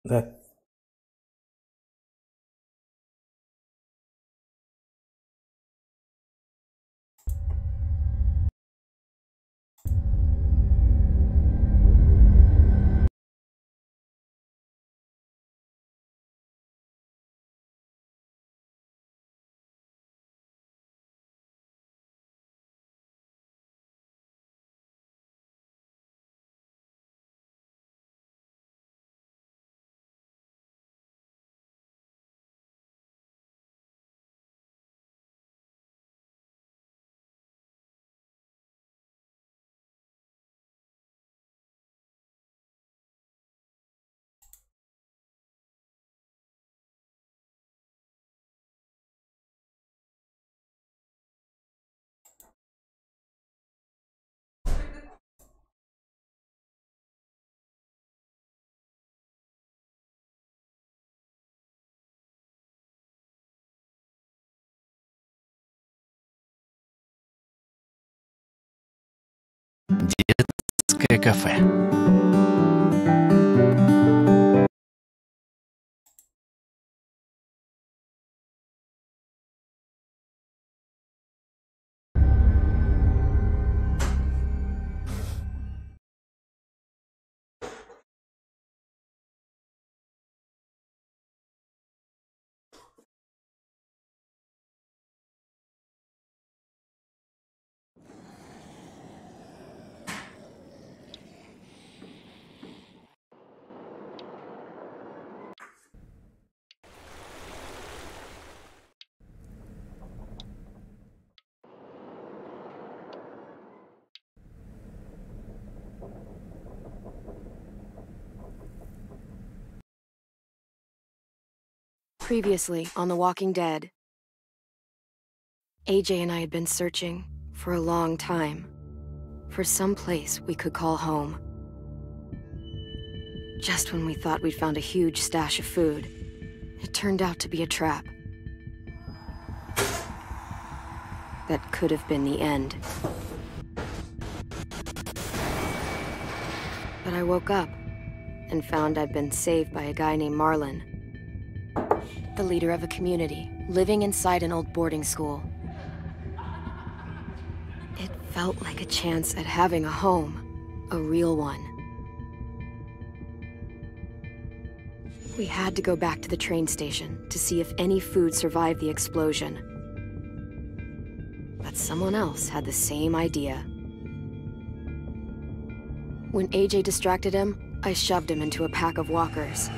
Да. Детское кафе. Previously on The Walking Dead, AJ and I had been searching for a long time for some place we could call home. Just when we thought we'd found a huge stash of food, it turned out to be a trap. That could have been the end. But I woke up and found I'd been saved by a guy named Marlon, the leader of a community living inside an old boarding school. It felt like a chance at having a home, a real one. We had to go back to the train station to see if any food survived the explosion. But someone else had the same idea. When AJ distracted him, I shoved him into a pack of walkers.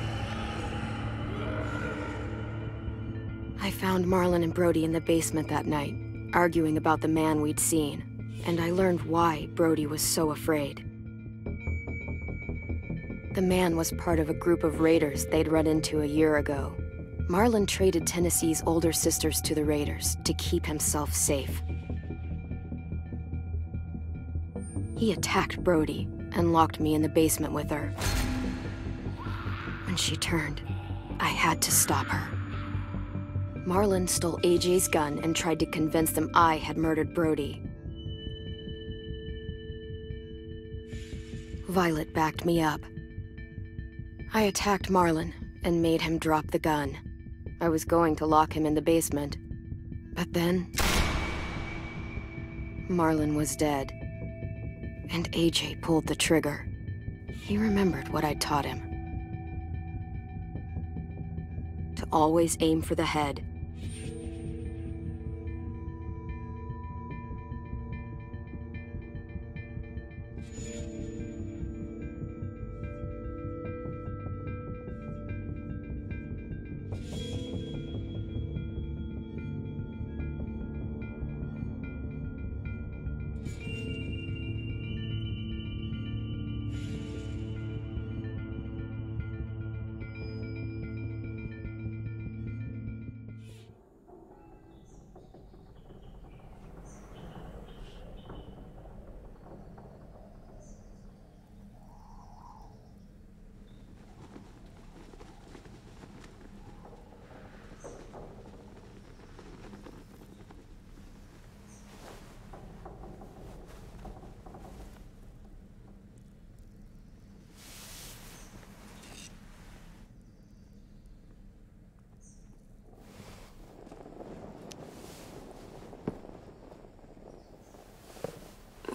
I found Marlon and Brody in the basement that night, arguing about the man we'd seen, and I learned why Brody was so afraid. The man was part of a group of raiders they'd run into a year ago. Marlon traded Tennessee's older sisters to the raiders to keep himself safe. He attacked Brody and locked me in the basement with her. When she turned, I had to stop her. Marlon stole AJ's gun and tried to convince them I had murdered Brody. Violet backed me up. I attacked Marlon and made him drop the gun. I was going to lock him in the basement, but then Marlon was dead, and AJ pulled the trigger. He remembered what I'd taught him. To always aim for the head.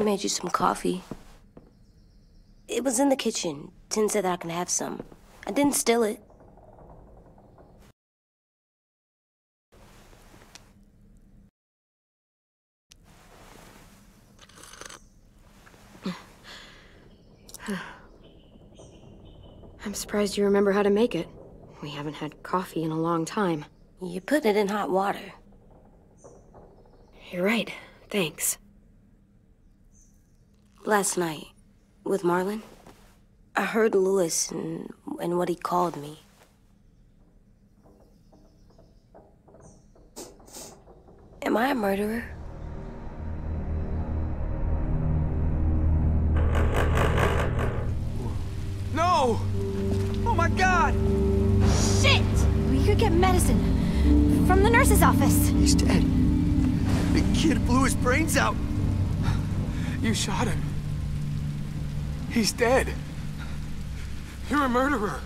I made you some coffee. It was in the kitchen. Tin said that I can have some. I didn't steal it. I'm surprised you remember how to make it. We haven't had coffee in a long time. You put it in hot water. You're right. Thanks. Last night, with Marlon, I heard Lewis and what he called me. Am I a murderer? No! Oh my God! Shit! We could get medicine from the nurse's office. He's dead. The kid blew his brains out. You shot him. He's dead. You're a murderer.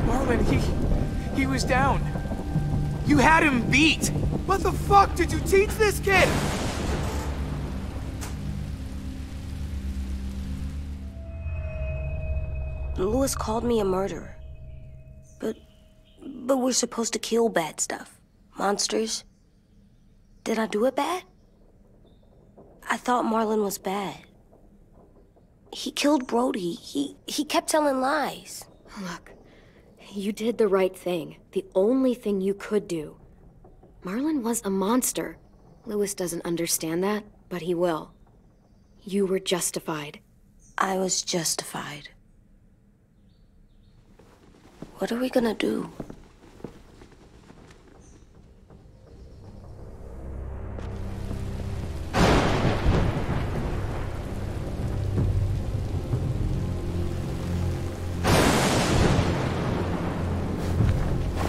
Marlon, he was down. You had him beat. What the fuck did you teach this kid? Lewis called me a murderer. But we're supposed to kill bad stuff. Monsters. Did I do it bad? I thought Marlon was bad. He killed Brody. He kept telling lies. Look, you did the right thing. The only thing you could do. Marlon was a monster. Lewis doesn't understand that, but he will. You were justified. I was justified. What are we gonna do?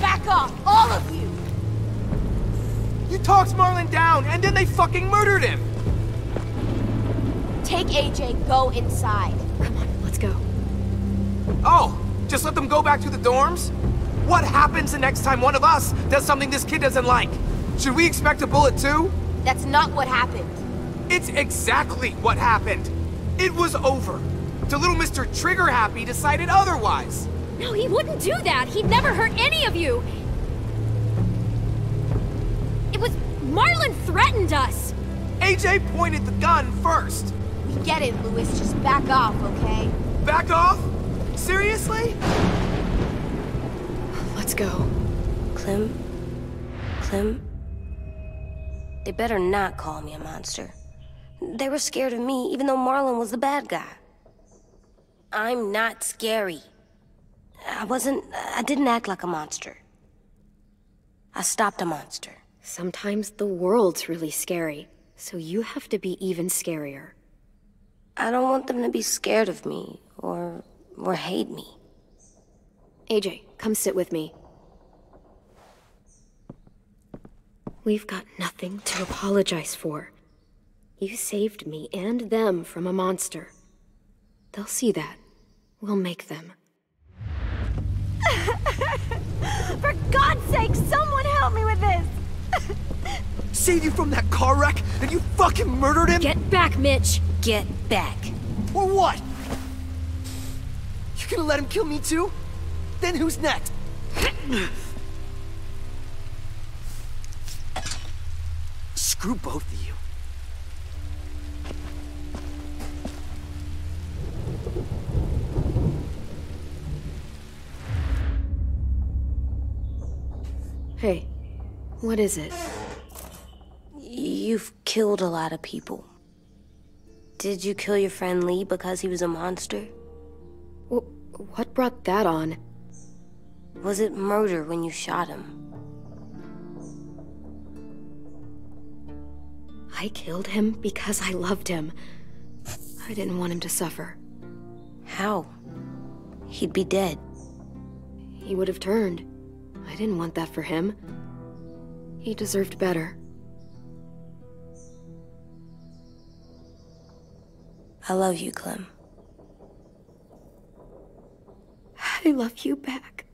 Back off, all of you! You talked Marlon down, and then they fucking murdered him! Take AJ, go inside. Come on, let's go. Oh, just let them go back to the dorms? What happens the next time one of us does something this kid doesn't like? Should we expect a bullet too? That's not what happened. It's exactly what happened. It was over. Till little Mr. Trigger Happy decided otherwise. No, he wouldn't do that. He'd never hurt any of you. It was... Marlon threatened us. AJ pointed the gun first. We get it, Lewis. Just back off, okay? Back off? Seriously? Let's go. Clem? They better not call me a monster. They were scared of me, even though Marlon was the bad guy. I'm not scary. I didn't act like a monster. I stopped a monster. Sometimes the world's really scary, so you have to be even scarier. I don't want them to be scared of me, or hate me. AJ, come sit with me. We've got nothing to apologize for. You saved me and them from a monster. They'll see that. We'll make them. For God's sake, someone help me with this! Saved you from that car wreck, and you fucking murdered him? Get back, Mitch! Get back. Or what? You gonna let him kill me too? Then who's next? Screw both of you. Hey, what is it? You've killed a lot of people. Did you kill your friend Lee because he was a monster? What brought that on? Was it murder when you shot him? I killed him because I loved him. I didn't want him to suffer. How? He'd be dead. He would have turned. I didn't want that for him. He deserved better. I love you, Clem. I love you back.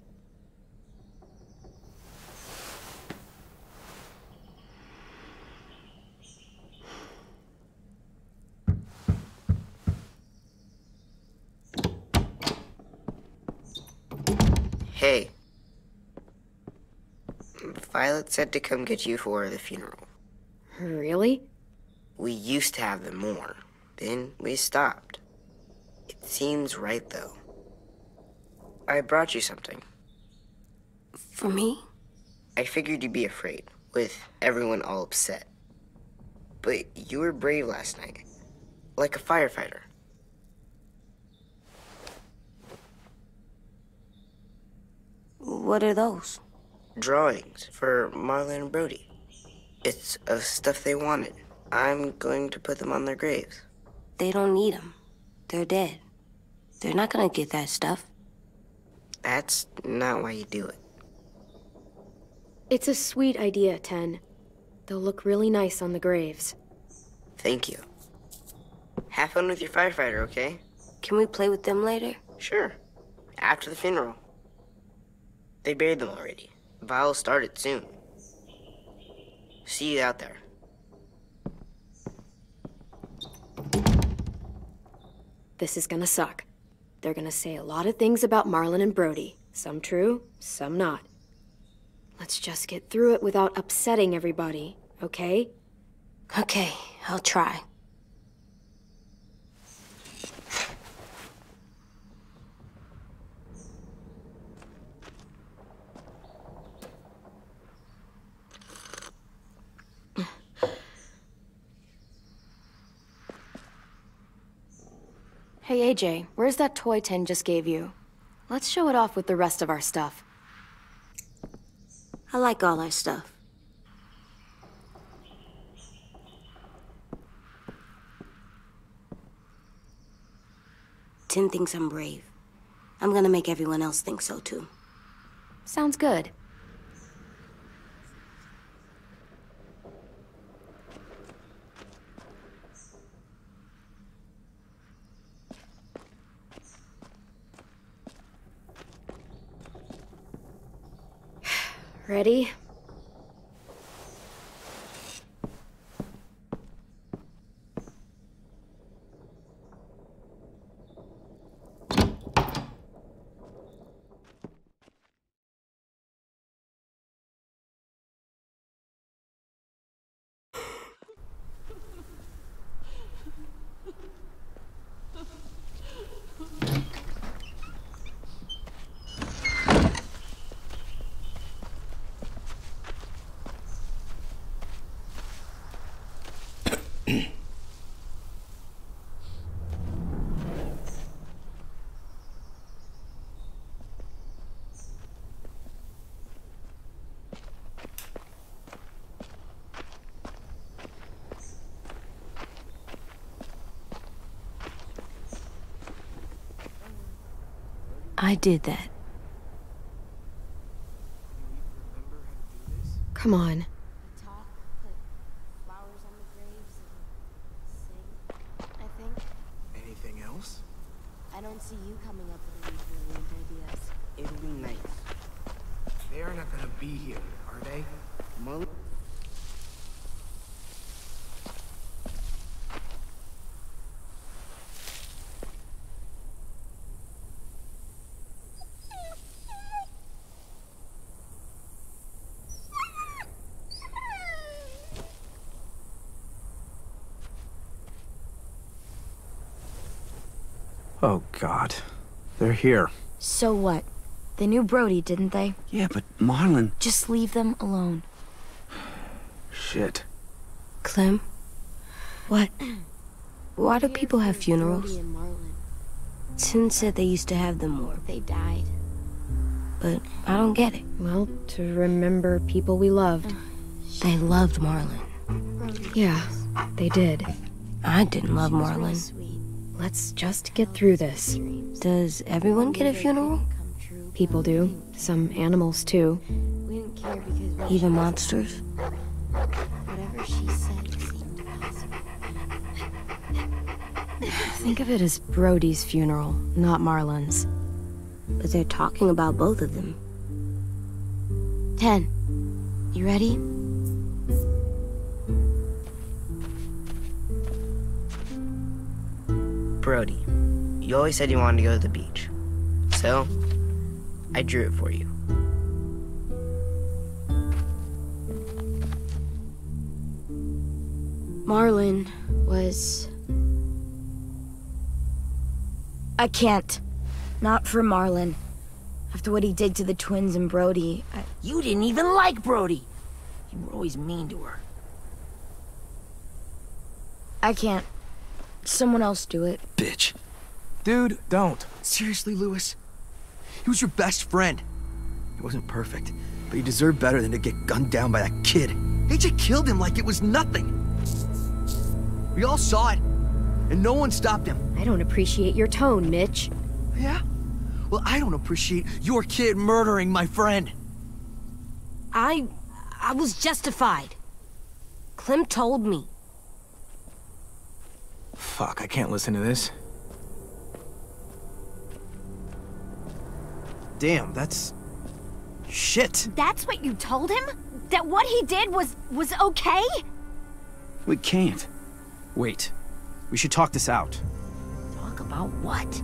Hey. Violet said to come get you for the funeral. Really? We used to have them more. Then we stopped. It seems right, though. I brought you something. For me? I figured you'd be afraid, with everyone all upset. But you were brave last night. Like a firefighter. What are those? Drawings for Marlon and Brody. It's of stuff they wanted. I'm going to put them on their graves. They don't need them. They're dead. They're not gonna get that stuff. That's not why you do it. It's a sweet idea, Ten. They'll look really nice on the graves. Thank you. Have fun with your firefighter, okay? Can we play with them later? Sure. After the funeral. They buried them already. Vile started soon. See you out there. This is gonna suck. They're gonna say a lot of things about Marlon and Brody. Some true, some not. Let's just get through it without upsetting everybody, okay? Okay, I'll try. Hey, AJ, where's that toy Ten just gave you? Let's show it off with the rest of our stuff. I like all our stuff. Tim thinks I'm brave. I'm gonna make everyone else think so, too. Sounds good. Ready? I did that. Come on. Talk, put flowers on the graves, and sing, I think. Anything else? I don't see you coming up with any brilliant ideas. It'll be nice. They are not gonna be here, are they? Marlon? Oh, God. They're here. So what? They knew Brody, didn't they? Yeah, but Marlon... Just leave them alone. Shit. Clem? What? Why do people have funerals? Brody and Marlon. Tin said they used to have them more, They died. but I don't get it. Well, to remember people we loved. They loved Marlon. Brody. Yeah, they did. I didn't love Really Marlon. sweet. Let's just get through this. Does everyone get a funeral? Come true. People do. Some animals, too. We didn't care because we Even monsters? whatever she said seemed possible. Think of it as Brody's funeral, not Marlon's. But they're talking about both of them. 10. You ready? Brody, you always said you wanted to go to the beach. So, I drew it for you. Marlon was... I can't. Not for Marlon. After what he did to the twins and Brody, You didn't even like Brody. You were always mean to her. I can't. Someone else do it. Bitch. Dude, don't. Seriously, Lewis? He was your best friend. He wasn't perfect, but he deserved better than to get gunned down by that kid. AJ killed him like it was nothing. We all saw it, and no one stopped him. I don't appreciate your tone, Mitch. Yeah? Well, I don't appreciate your kid murdering my friend. I was justified. Clem told me. Fuck, I can't listen to this. Damn, that's... shit. That's what you told him? That what he did was okay? We can't. Wait. We should talk this out. Talk about what?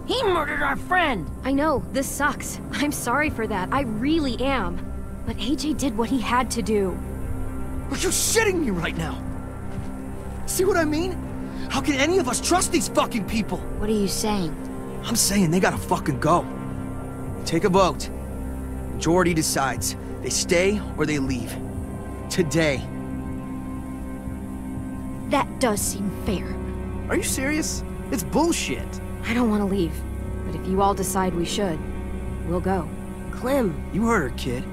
He murdered our friend! I know, this sucks. I'm sorry for that. I really am. But AJ did what he had to do. Are you shitting me right now? See what I mean? How can any of us trust these fucking people? What are you saying? I'm saying they gotta fucking go. Take a vote. Majority decides. They stay or they leave. Today. That does seem fair. Are you serious? It's bullshit. I don't want to leave. But if you all decide we should, we'll go. Clem, You heard her, kid.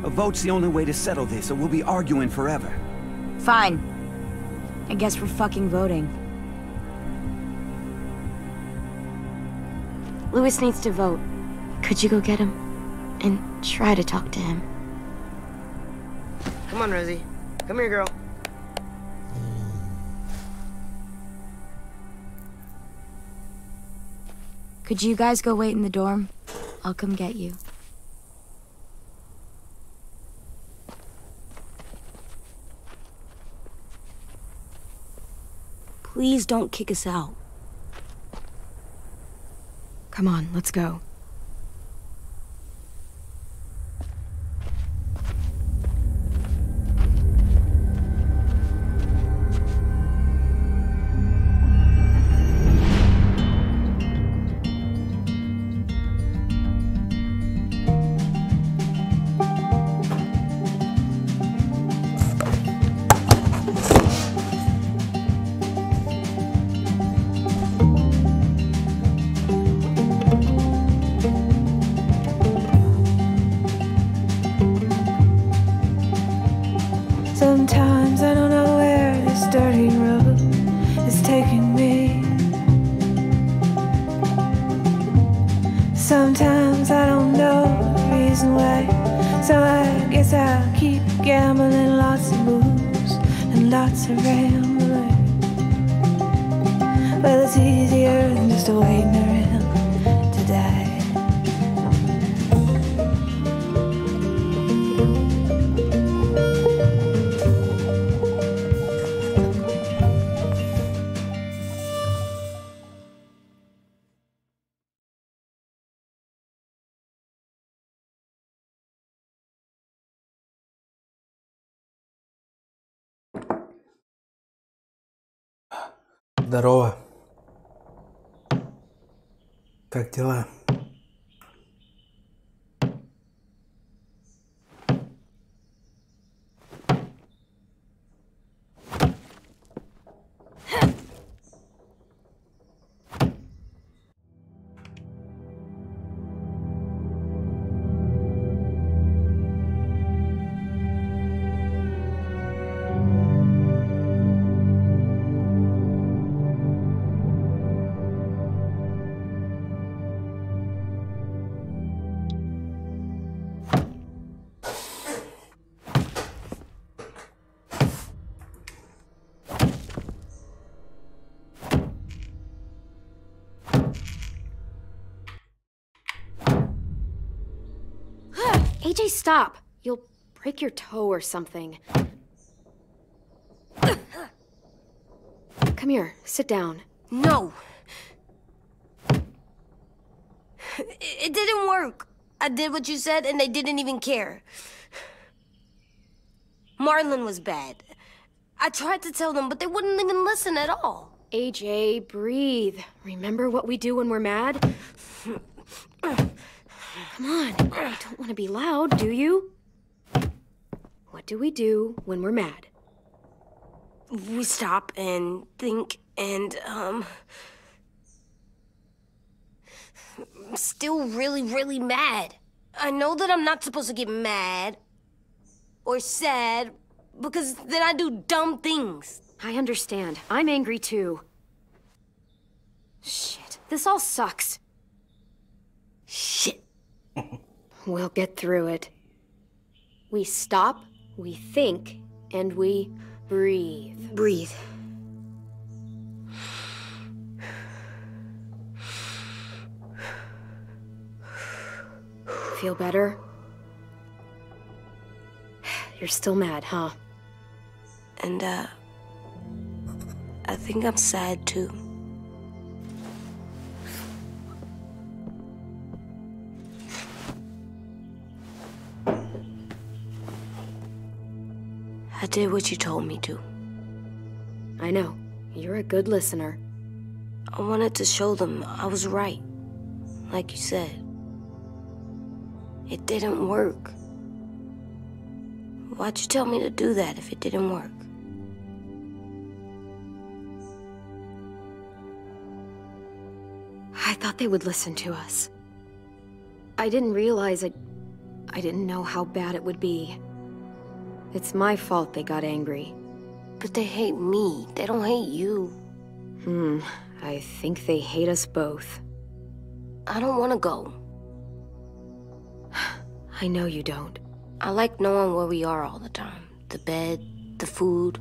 A vote's the only way to settle this, or we'll be arguing forever. Fine. I guess we're fucking voting. Lewis needs to vote. Could you go get him? And try to talk to him. Come on, Rosie. Come here, girl. Could you guys go wait in the dorm? I'll come get you. Please don't kick us out. Come on, let's go. Sometimes I don't know where this dirty road is taking me. Sometimes I don't know the reason why, so I guess I'll keep gambling, lots of moves and lots of rambling. Well, it's easier than just waiting around to die. Здорово. Как дела? AJ, stop! You'll break your toe or something. Come here, sit down. No. It didn't work. I did what you said, and they didn't even care. Marlon was bad. I tried to tell them, but they wouldn't even listen at all. AJ, breathe. Remember what we do when we're mad? Come on, you don't want to be loud, do you? What do we do when we're mad? We stop and think and, I'm still really, really mad. I know that I'm not supposed to get mad or sad because then I do dumb things. I understand. I'm angry too. Shit, this all sucks. Shit. We'll get through it. We stop, we think, and we breathe. Breathe. Feel better? You're still mad, huh? And, I think I'm sad too. I did what you told me to. I know. You're a good listener. I wanted to show them I was right. Like you said. It didn't work. Why'd you tell me to do that if it didn't work? I thought they would listen to us. I didn't realize I didn't know how bad it would be. It's my fault they got angry. But they hate me. They don't hate you. I think they hate us both. I don't want to go. I know you don't. I like knowing where we are all the time. The bed, the food.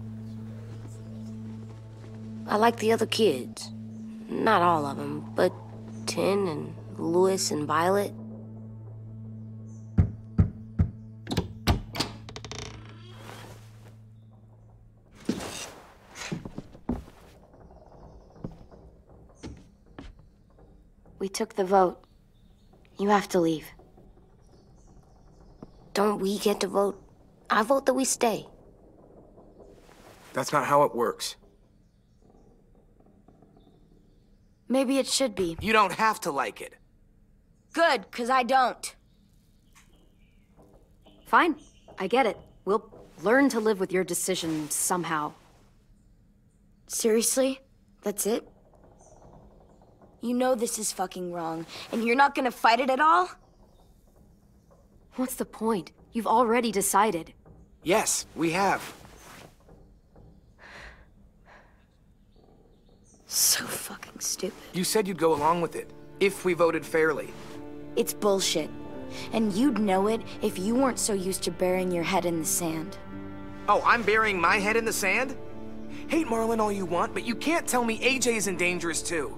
I like the other kids. Not all of them, but Tin and Louis and Violet. We took the vote. You have to leave. Don't we get to vote? I vote that we stay. That's not how it works. Maybe it should be. You don't have to like it. Good, 'cause I don't. Fine. I get it. We'll learn to live with your decision somehow. Seriously? That's it? You know this is fucking wrong, and you're not gonna fight it at all? What's the point? You've already decided. Yes, we have. So fucking stupid. You said you'd go along with it, if we voted fairly. It's bullshit. And you'd know it if you weren't so used to burying your head in the sand. Oh, I'm burying my head in the sand? Hate Marlon all you want, but you can't tell me AJ isn't dangerous too.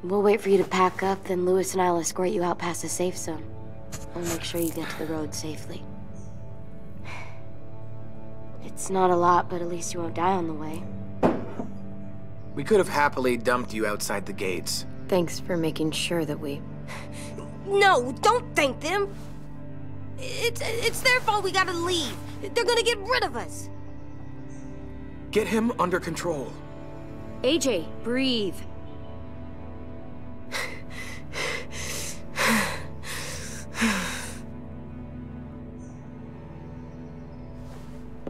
We'll wait for you to pack up, then Louis and I'll escort you out past the safe zone. We'll make sure you get to the road safely. It's not a lot, but at least you won't die on the way. We could have happily dumped you outside the gates. Thanks for making sure that we... No, don't thank them. It's their fault we gotta leave. They're gonna get rid of us. Get him under control. AJ, breathe.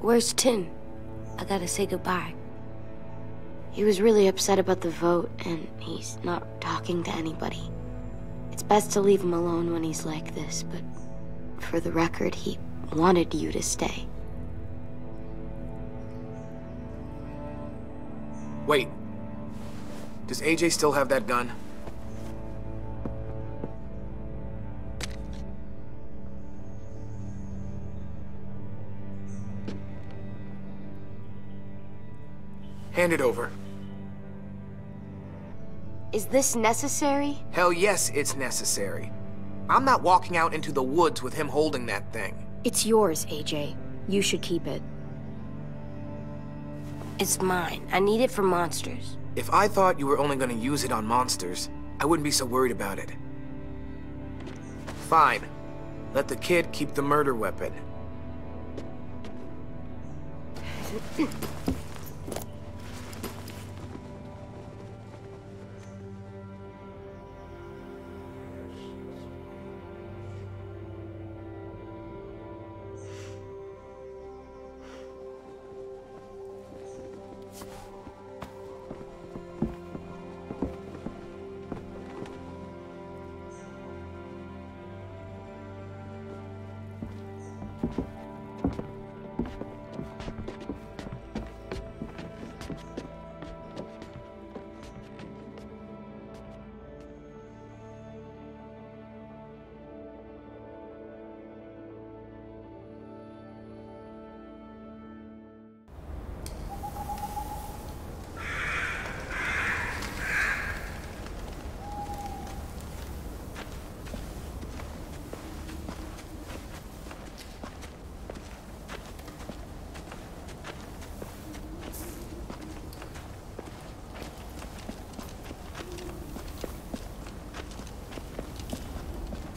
Where's Tin? I gotta say goodbye. He was really upset about the vote, and he's not talking to anybody. It's best to leave him alone when he's like this, but for the record, he wanted you to stay. Wait. Does AJ still have that gun? Hand it over. Is this necessary? Hell yes, it's necessary. I'm not walking out into the woods with him holding that thing. It's yours, AJ. You should keep it. It's mine. I need it for monsters. If I thought you were only gonna use it on monsters, I wouldn't be so worried about it. Fine. Let the kid keep the murder weapon.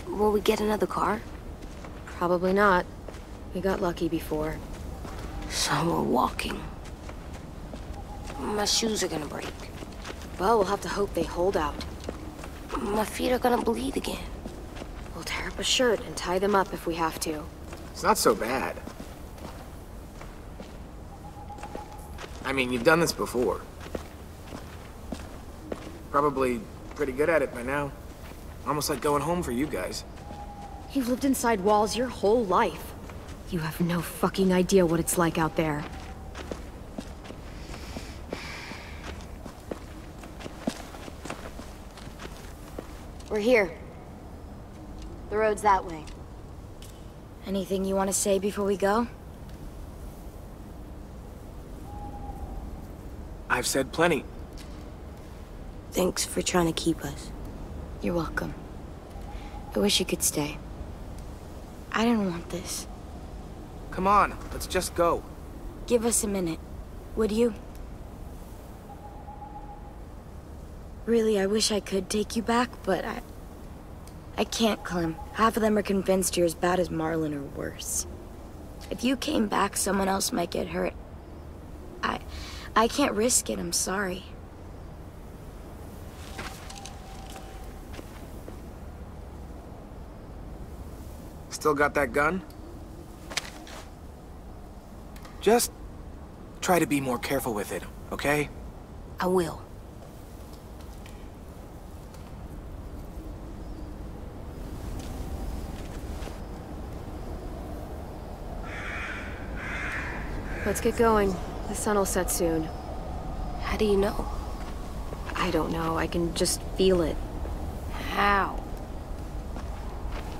Will we get another car? Probably not. We got lucky before. So we're walking. My shoes are gonna break. Well, we'll have to hope they hold out. My feet are gonna bleed again. We'll tear up a shirt and tie them up if we have to. It's not so bad. I mean, you've done this before. Probably pretty good at it by now. Almost like going home for you guys. You've lived inside walls your whole life. You have no fucking idea what it's like out there. We're here. The road's that way. Anything you want to say before we go? I've said plenty. Thanks for trying to keep us. You're welcome. I wish you could stay. I didn't want this. Come on, let's just go. Give us a minute, would you? Really, I wish I could take you back, but I can't, Clem. Half of them are convinced you're as bad as Marlin or worse. If you came back, someone else might get hurt. I can't risk it, I'm sorry. Still got that gun? Just try to be more careful with it, okay? I will. Let's get going. The sun will set soon. How do you know? I don't know. I can just feel it. How?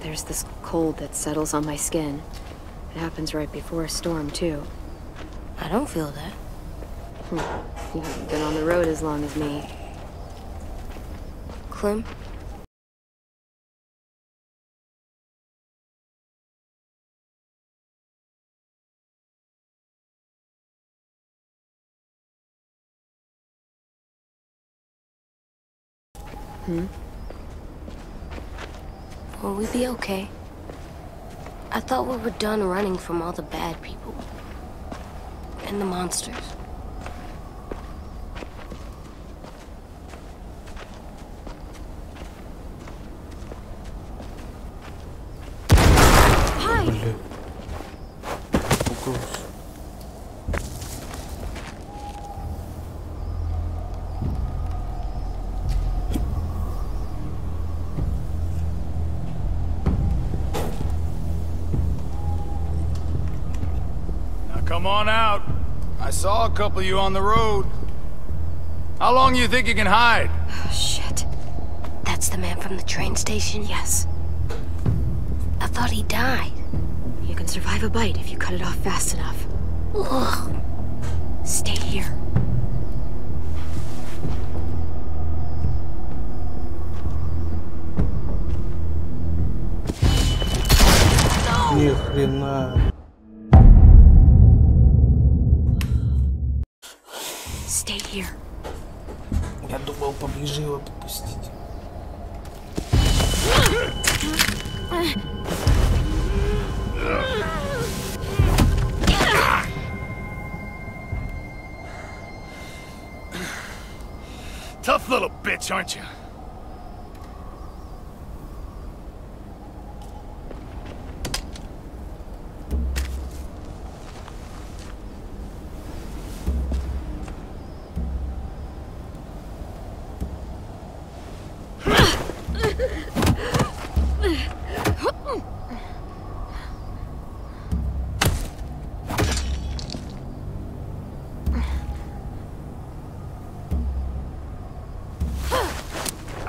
There's this cold that settles on my skin. It happens right before a storm, too. I don't feel that. You haven't been on the road as long as me. Clem? Will we be okay? I thought we were done running from all the bad people. And the monsters. Hi! Come on out. I saw a couple of you on the road. How long do you think you can hide? Oh, shit. That's the man from the train station? Yes. I thought he died. You can survive a bite if you cut it off fast enough. Ugh. Stay here. Ни хрена. Скажи его попустить. Tough little bitch, aren't you?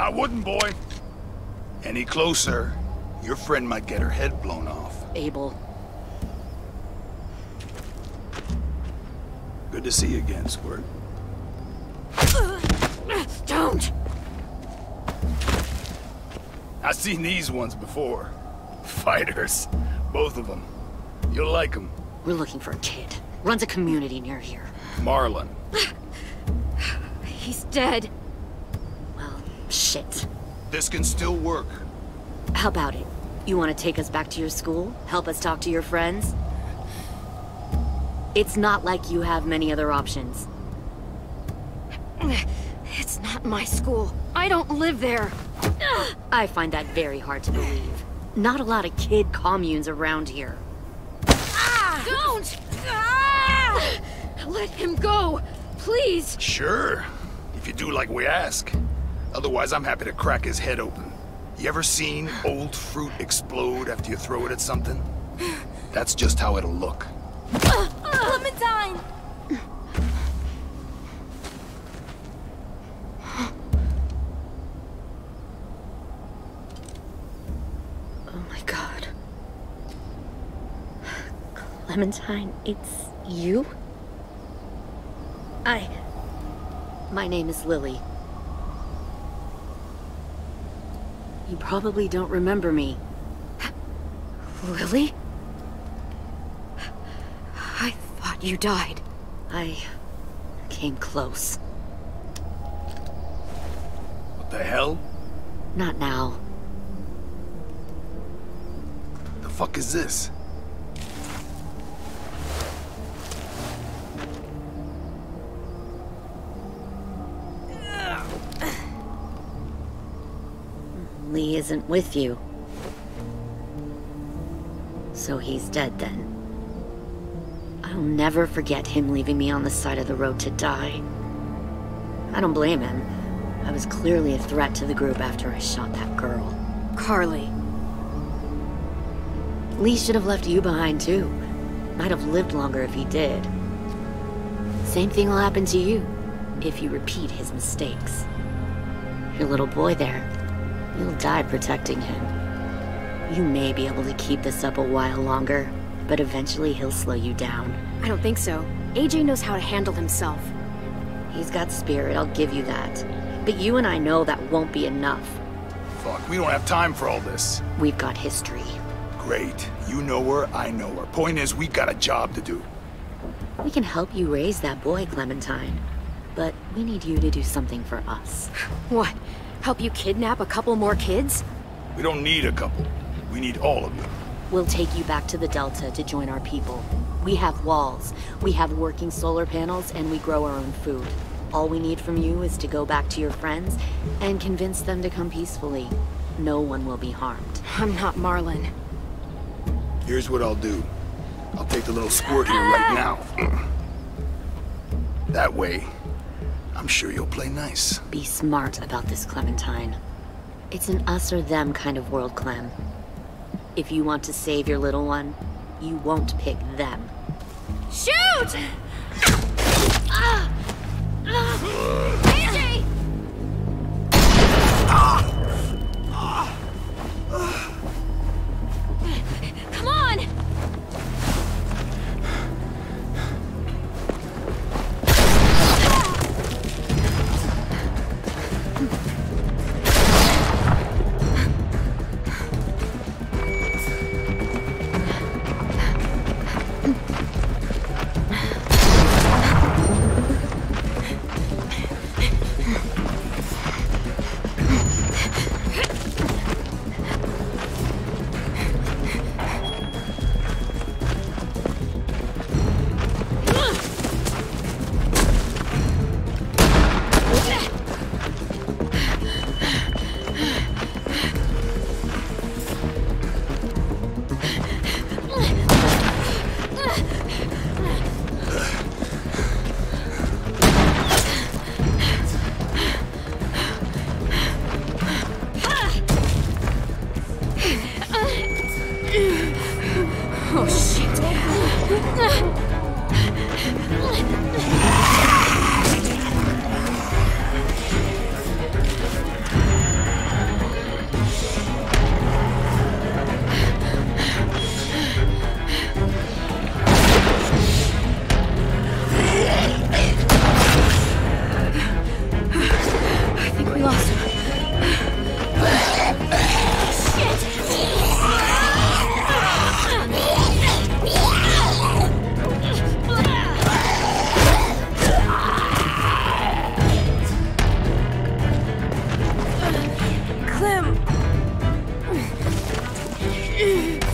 I wouldn't, boy. Any closer, your friend might get her head blown off. Abel. Good to see you again, Squirt. Don't! I've seen these ones before. Fighters. Both of them. You'll like them. We're looking for a kid. Runs a community near here. Marlon. He's dead. Well, shit. This can still work. How about it? You want to take us back to your school? Help us talk to your friends? It's not like you have many other options. It's not my school. I don't live there. I find that very hard to believe. Not a lot of kid communes around here. Don't! Let him go, please. Sure. If you do like we ask. Otherwise, I'm happy to crack his head open. You ever seen old fruit explode after you throw it at something? That's just how it'll look. Clementine! Oh my god. Clementine, it's you? My name is Lily. You probably don't remember me. Lily? I thought you died. I came close. What the hell? Not now. The fuck is this? Lee isn't with you. So he's dead then. I'll never forget him leaving me on the side of the road to die. I don't blame him. I was clearly a threat to the group after I shot that girl. Carly. Lee should have left you behind too. Might have lived longer if he did. Same thing will happen to you, if you repeat his mistakes. Your little boy there, you'll die protecting him. You may be able to keep this up a while longer, but eventually he'll slow you down. I don't think so. AJ knows how to handle himself. He's got spirit, I'll give you that. But you and I know that won't be enough. Fuck, we don't have time for all this. We've got history. Great. You know her, I know her. Point is, we got a job to do. We can help you raise that boy, Clementine. But we need you to do something for us. What? Help you kidnap a couple more kids? We don't need a couple. We need all of them. We'll take you back to the Delta to join our people. We have walls, we have working solar panels, and we grow our own food. All we need from you is to go back to your friends and convince them to come peacefully. No one will be harmed. I'm not Marlon. Here's what I'll do. I'll take the little squirt here right now. That way, I'm sure you'll play nice. Be smart about this, Clementine. It's an us or them kind of world, Clem. If you want to save your little one, you won't pick them. Shoot! AJ! Come on! them! Shit!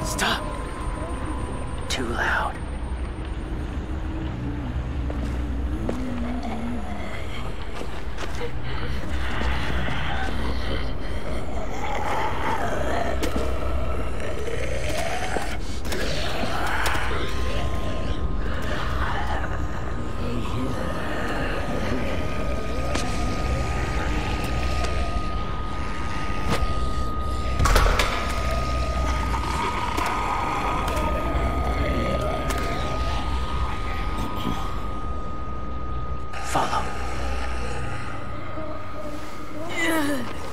Stop. Too loud. Follow. There.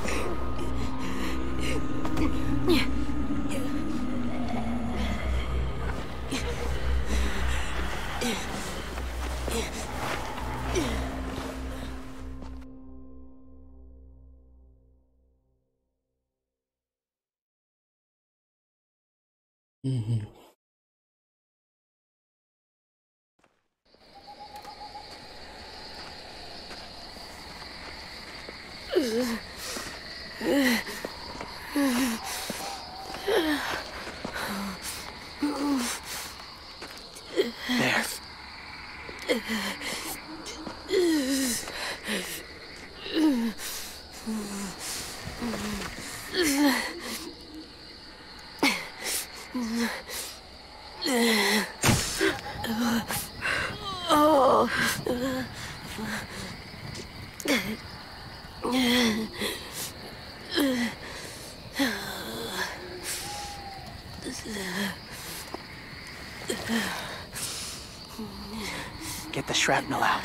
Get the shrapnel out.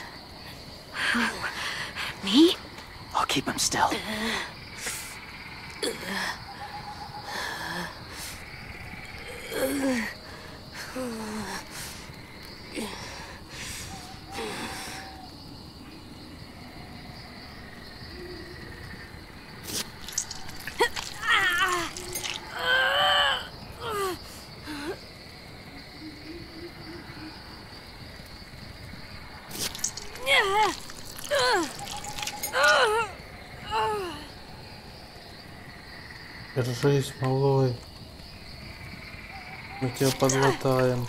Me? I'll keep him still. Держись, малой. Мы тебя подлатаем.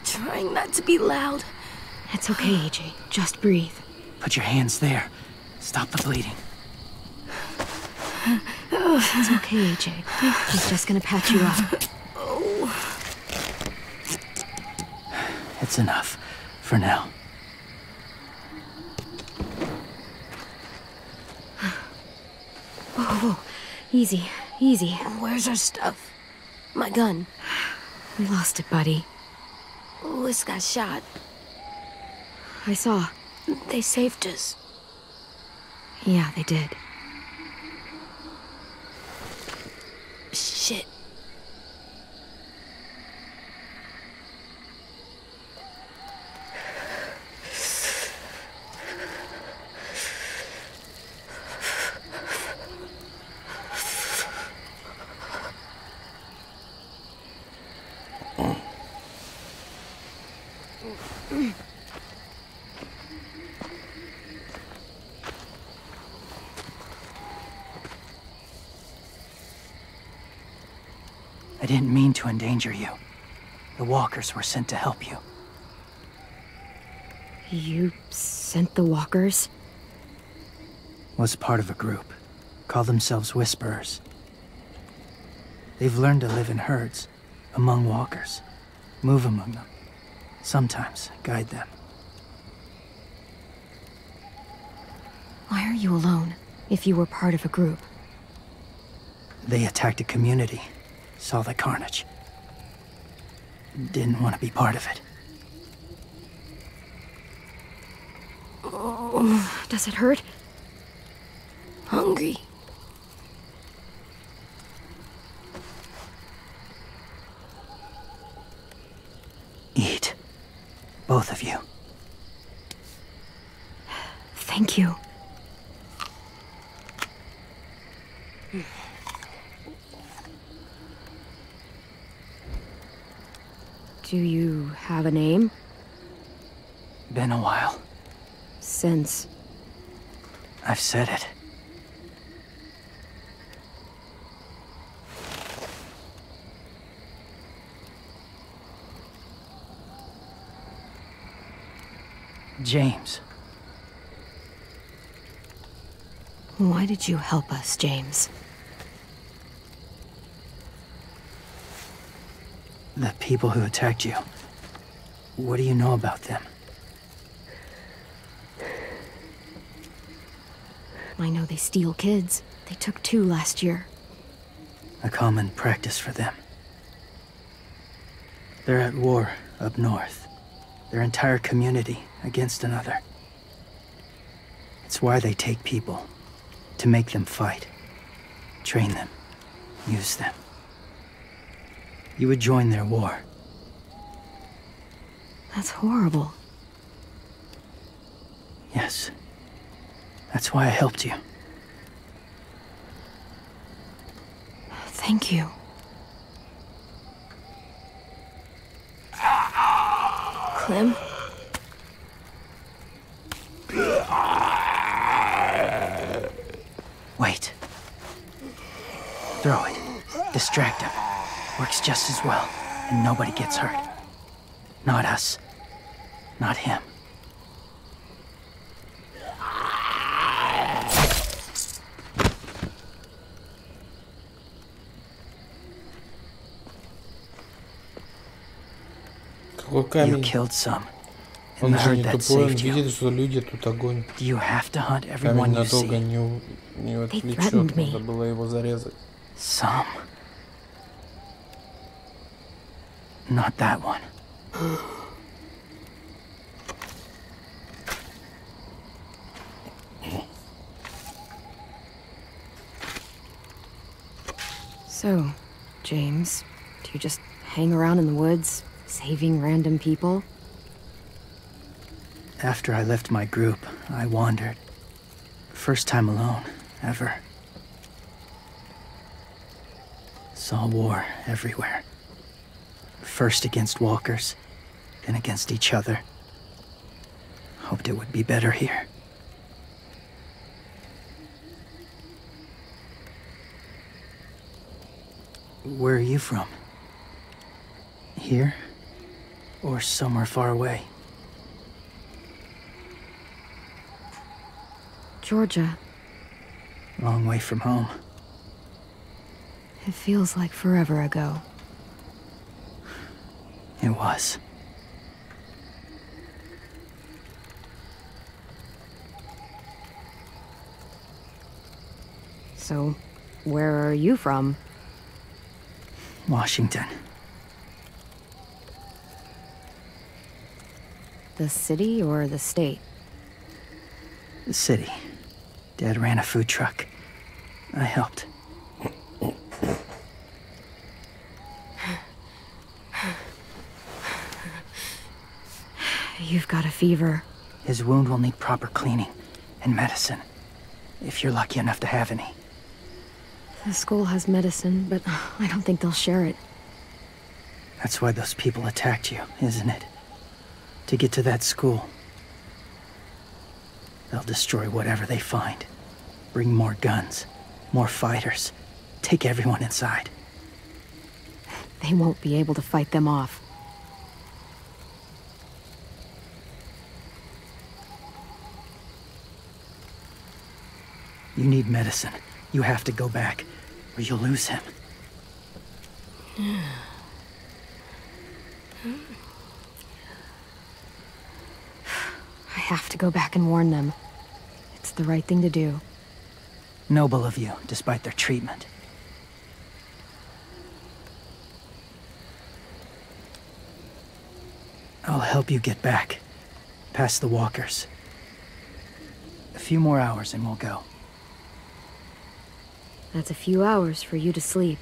Trying not to be loud. It's okay, AJ. Just breathe. Put your hands there. Stop the bleeding. It's okay, AJ. He's just gonna patch you up. It's enough. For now. Whoa. Easy, easy. Where's our stuff? My gun. We lost it, buddy. Lewis got shot. I saw. They saved us. Yeah, they did. Shit. I didn't mean to endanger you. The walkers were sent to help you. You sent the walkers? Was part of a group. Call themselves Whisperers. They've learned to live in herds, among walkers. Move among them. Sometimes guide them. Why are you alone, if you were part of a group? They attacked a community. Saw the carnage. Didn't want to be part of it. Oh, does it hurt? Hungry. Eat. Both of you. Thank you. Do you have a name? Been a while. Since? I've said it. James. Why did you help us, James? The people who attacked you. What do you know about them? I know they steal kids. They took 2 last year. A common practice for them. They're at war up north. Their entire community against another. It's why they take people. To make them fight. Train them. Use them. You would join their war. That's horrible. Yes. That's why I helped you. Thank you. Clem? Wait. Throw it. Distract him. Works just as well, and nobody gets hurt. Not us. Not him. Камень. You killed some. Он же не тупой, он видит, что люди тут огонь. Do you have to hunt Камень everyone you надолго see? не отвлечет, надо было его зарезать. Some. Not that one. So, James, do you just hang around in the woods, saving random people? After I left my group, I wandered. First time alone, ever. Saw war everywhere. First against walkers, then against each other. Hoped it would be better here. Where are you from? Here? Or somewhere far away? Georgia. Long way from home. It feels like forever ago. It was. So, where are you from? Washington. The city or the state? The city. Dad ran a food truck. I helped. You've got a fever. His wound will need proper cleaning and medicine. If you're lucky enough to have any. The school has medicine, but I don't think they'll share it. That's why those people attacked you, isn't it? To get to that school. They'll destroy whatever they find. Bring more guns, more fighters. Take everyone inside. They won't be able to fight them off. You need medicine. You have to go back, or you'll lose him. I have to go back and warn them. It's the right thing to do. Noble of you, despite their treatment. I'll help you get back. Past the walkers. A few more hours and we'll go. That's a few hours for you to sleep.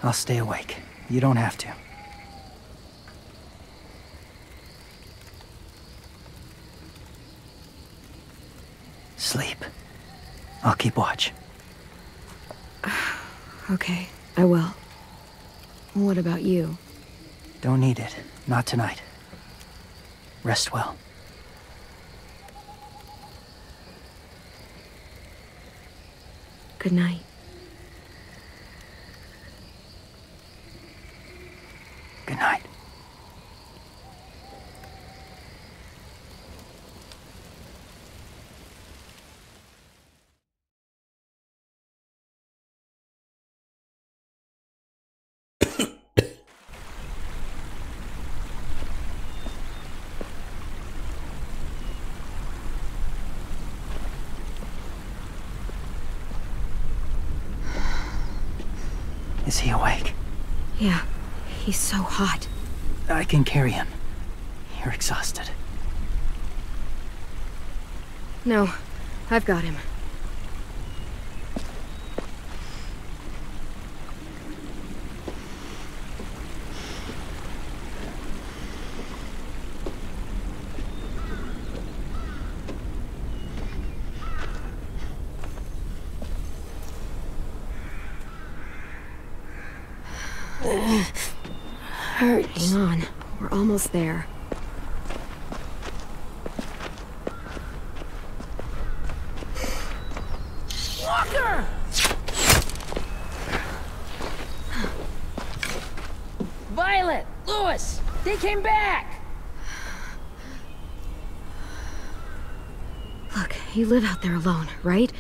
I'll stay awake. You don't have to. Sleep. I'll keep watch. Okay, I will. What about you? Don't need it. Not tonight. Rest well. Good night. Good night. Is he awake? Yeah, he's so hot. I can carry him. You're exhausted. No, I've got him. Hurts. Hang on, we're almost there. Walker! Violet! Lewis! They came back! Look, you live out there alone, right?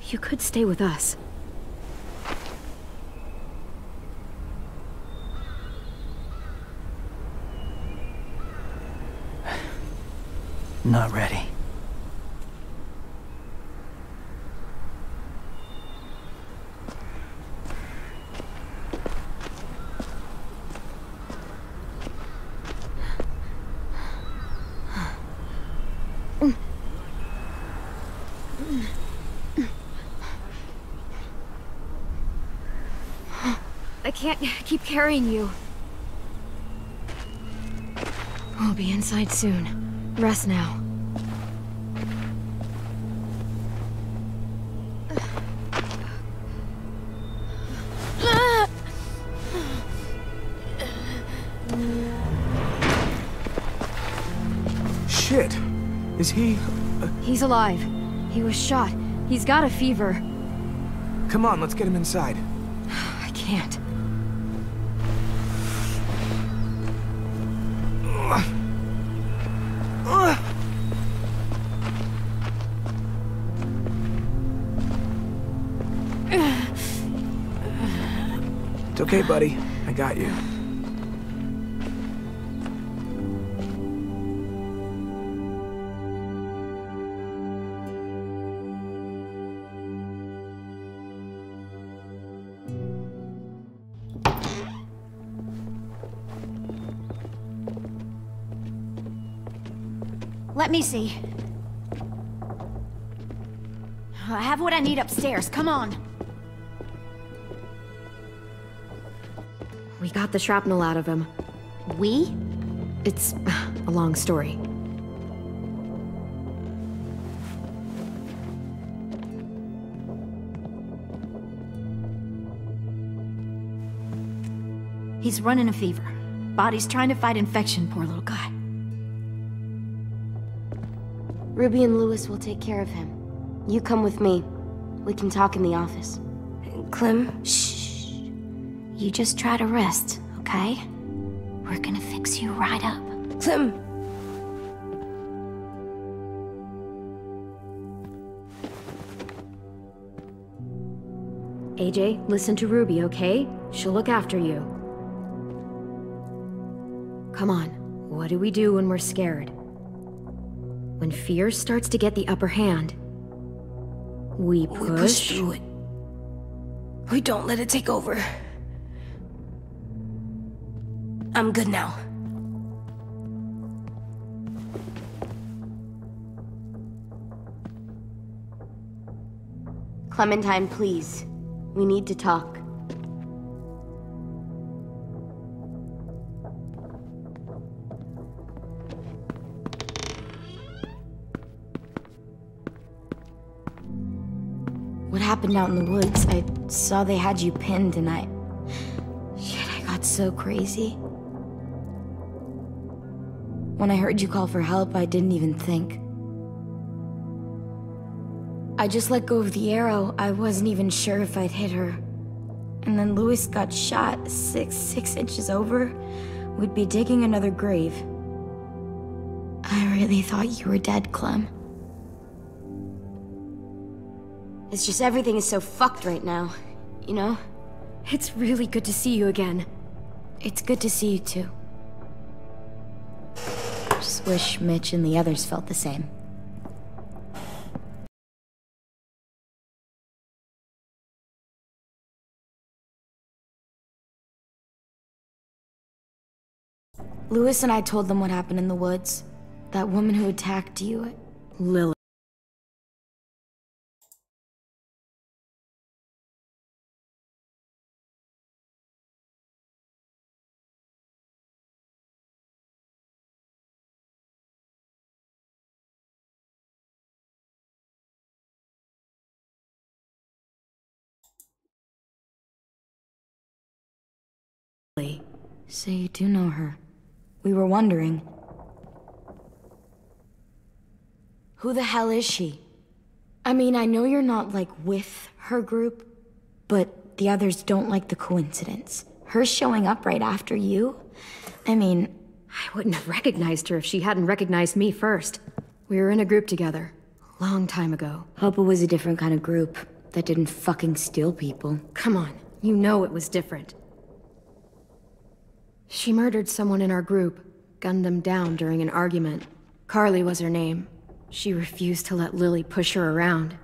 You could stay with us. Not ready. I can't keep carrying you. We'll be inside soon. Rest now. Shit. Is he... He's alive. He was shot. He's got a fever. Come on, let's get him inside. I can't. It's okay, buddy. I got you. Let me see. I have what I need upstairs. Come on. We got the shrapnel out of him. We? It's a long story. He's running a fever. Body's trying to fight infection, poor little guy. Ruby and Lewis will take care of him. You come with me. We can talk in the office. Clem? Shh. You just try to rest, okay? We're gonna fix you right up. Clem! AJ, listen to Ruby, okay? She'll look after you. Come on, what do we do when we're scared? When fear starts to get the upper hand, we push through it. We don't let it take over. I'm good now. Clementine, please. We need to talk. What happened out in the woods? I saw they had you pinned and Shit, I got so crazy. When I heard you call for help, I didn't even think. I just let go of the arrow. I wasn't even sure if I'd hit her. And then Lewis got shot 6 inches over. We'd be digging another grave. I really thought you were dead, Clem. It's just everything is so fucked right now, you know? It's really good to see you again. It's good to see you too. Just wish Mitch and the others felt the same. Lewis and I told them what happened in the woods. That woman who attacked you. Lily. So you do know her. We were wondering. Who the hell is she? I mean, I know you're not, like, with her group, but the others don't like the coincidence. Her showing up right after you? I mean... I wouldn't have recognized her if she hadn't recognized me first. We were in a group together. A long time ago. Hope it was a different kind of group that didn't fucking steal people. Come on, you know it was different. She murdered someone in our group, gunned them down during an argument. Carly was her name. She refused to let Lily push her around.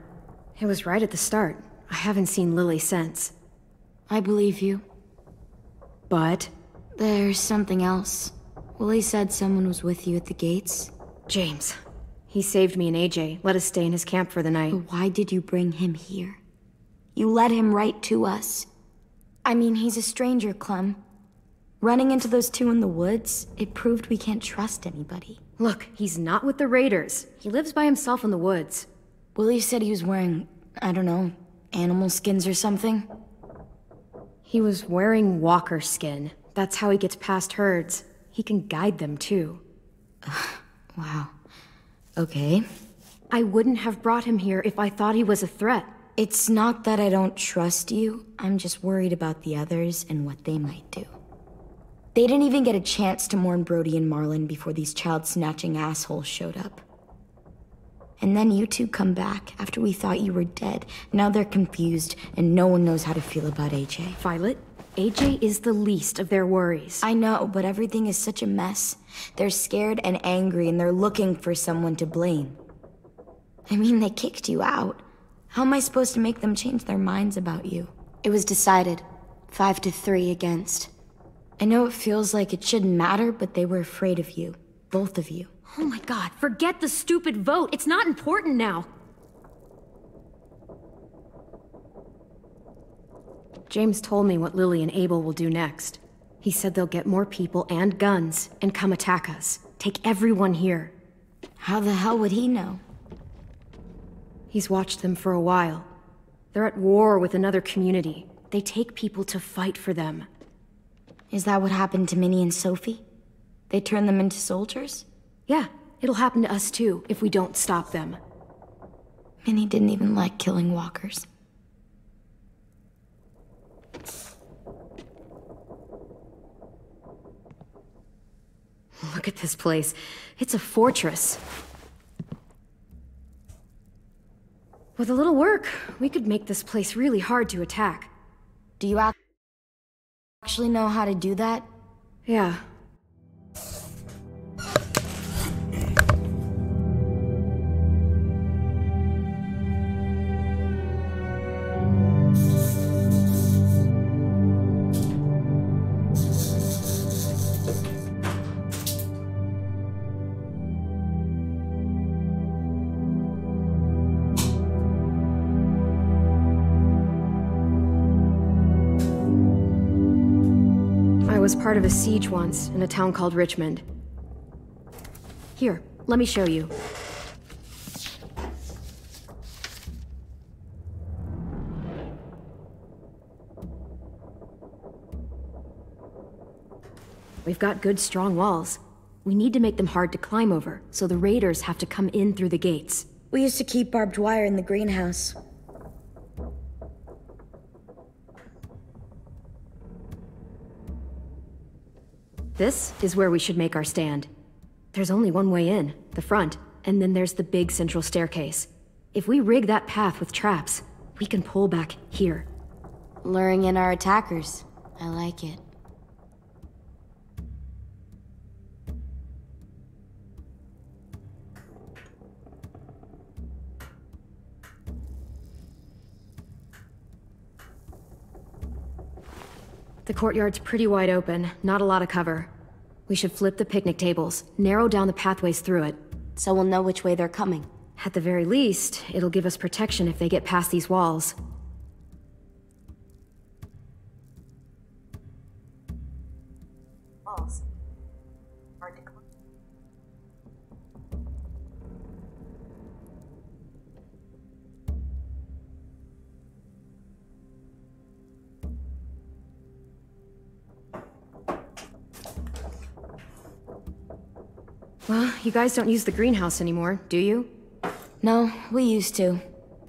It was right at the start. I haven't seen Lily since. I believe you. But? There's something else. Willie said someone was with you at the gates. James. He saved me and AJ, let us stay in his camp for the night. But why did you bring him here? You led him right to us. I mean, he's a stranger, Clem. Running into those two in the woods, it proved we can't trust anybody. Look, he's not with the raiders. He lives by himself in the woods. Willie said he was wearing, I don't know, animal skins or something. He was wearing walker skin. That's how he gets past herds. He can guide them, too. Wow. Okay. I wouldn't have brought him here if I thought he was a threat. It's not that I don't trust you. I'm just worried about the others and what they might do. They didn't even get a chance to mourn Brody and Marlon before these child-snatching assholes showed up. And then you two come back after we thought you were dead. Now they're confused, and no one knows how to feel about AJ. Violet, AJ is the least of their worries. I know, but everything is such a mess. They're scared and angry, and they're looking for someone to blame. I mean, they kicked you out. How am I supposed to make them change their minds about you? It was decided. 5-3 against. I know it feels like it shouldn't matter, but they were afraid of you. Both of you. Oh my god, forget the stupid vote. It's not important now. James told me what Lily and Abel will do next. He said they'll get more people and guns and come attack us. Take everyone here. How the hell would he know? He's watched them for a while. They're at war with another community. They take people to fight for them. Is that what happened to Minnie and Sophie? They turned them into soldiers? Yeah, it'll happen to us too, if we don't stop them. Minnie didn't even like killing walkers. Look at this place. It's a fortress. With a little work, we could make this place really hard to attack. Do you actually know how to do that? Yeah. I was part of a siege once in a town called Richmond. Here, let me show you. We've got good, strong walls. We need to make them hard to climb over, so the raiders have to come in through the gates. We used to keep barbed wire in the greenhouse. This is where we should make our stand. There's only one way in, the front, and then there's the big central staircase. If we rig that path with traps, we can pull back here. Luring in our attackers. I like it. The courtyard's pretty wide open, not a lot of cover. We should flip the picnic tables, narrow down the pathways through it. So we'll know which way they're coming. At the very least, it'll give us protection if they get past these walls. Walls. Hard to climb. Well, you guys don't use the greenhouse anymore, do you? No, we used to.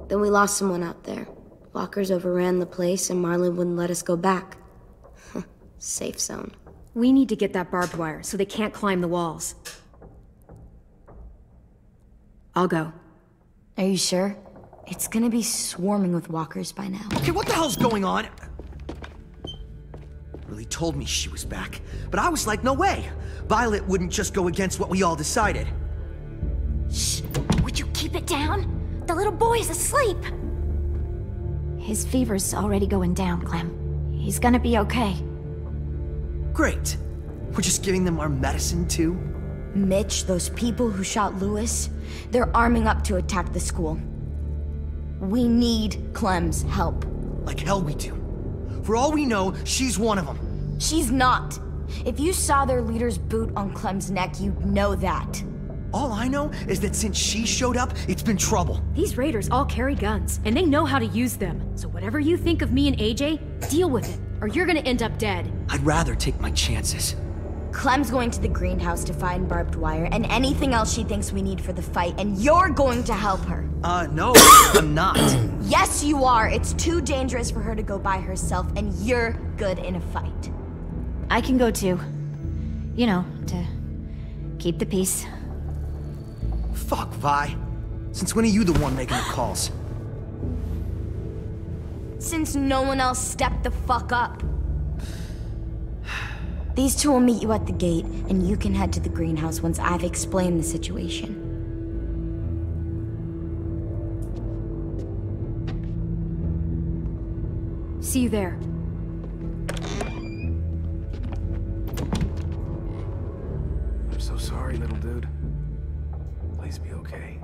Then we lost someone out there. Walkers overran the place and Marlon wouldn't let us go back. Safe zone. We need to get that barbed wire so they can't climb the walls. I'll go. Are you sure? It's gonna be swarming with walkers by now. Okay, what the hell's going on? Really told me she was back, but I was like, no way. Violet wouldn't just go against what we all decided. Shh! Would you keep it down? The little boy's asleep! His fever's already going down, Clem. He's gonna be okay. Great. We're just giving them our medicine, too? Mitch, those people who shot Lewis, they're arming up to attack the school. We need Clem's help. Like hell we do. For all we know, she's one of them. She's not. If you saw their leader's boot on Clem's neck, you'd know that. All I know is that since she showed up, it's been trouble. These raiders all carry guns, and they know how to use them. So whatever you think of me and AJ, deal with it, or you're gonna end up dead. I'd rather take my chances. Clem's going to the greenhouse to find barbed wire and anything else she thinks we need for the fight, and you're going to help her. No, I'm not. Yes, you are. It's too dangerous for her to go by herself, and you're good in a fight. I can go too. You know, to keep the peace. Fuck, Vi. Since when are you the one making the calls? Since no one else stepped the fuck up. These two will meet you at the gate, and you can head to the greenhouse once I've explained the situation. See you there. I'm so sorry, little dude. Please be okay.